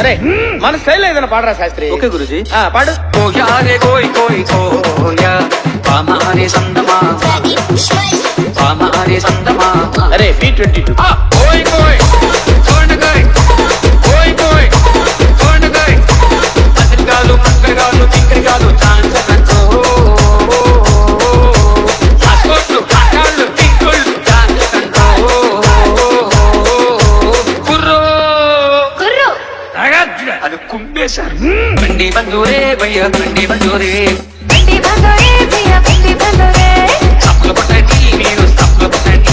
అరే మన స్టైల్ ఏదైనా పాడరా శాస్త్రి. ఓకే గురుజీ. పాడు. కోయారే కోయ్ కోయ్ కోయా పామారే సందమా పామారే సందమా. అరే B22. కోయ్ కోయ్ కోండగాయ్ కోయ్ కోయ్ కోండగాయ్ అసలుగాలు మక్కగాలు తింకరిగాలు ఛాన్స్ అంటో అస్కోట్లు కాళ్ళు తింకుళ్ళు ఛాన్స్ అంటో కుర్రో కుర్రో అది కుంపేశారు. బండి బందూరే భయ్య బండి బందూరే బండి బందోరే భయ్యా బండి బందోరే చప్పులు కొట్టండి మీరు చప్పులు కొట్టండి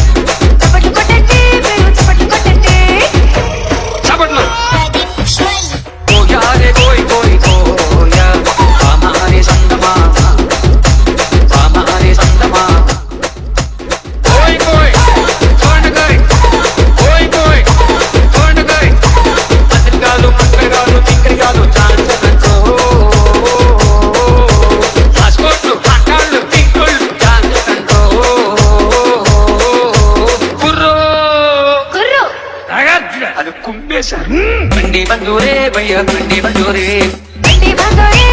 చప్పట్లు కొట్టండి మీరు చప్పట్లు కొట్టండి చప్పట్లు. కోయారే కోయ్ కోయ్ కోయా పామారే సందమా పామారే సందమా. కోయ్ కోయ్ కోండగాయ్ కోయ్ కోయ్ కోండగాయ్ అసలుగాలు మక్కగాలు తింకరిగాలు ఛాన్స్ అంటో అస్కోట్లు కాళ్ళు తింకుళ్ళు ఛాన్స్ అంటో కుర్రో కుర్రో అది కుంపేశారు. బండి బందూరే భయ్య బండి బందూరే బండి బందోరే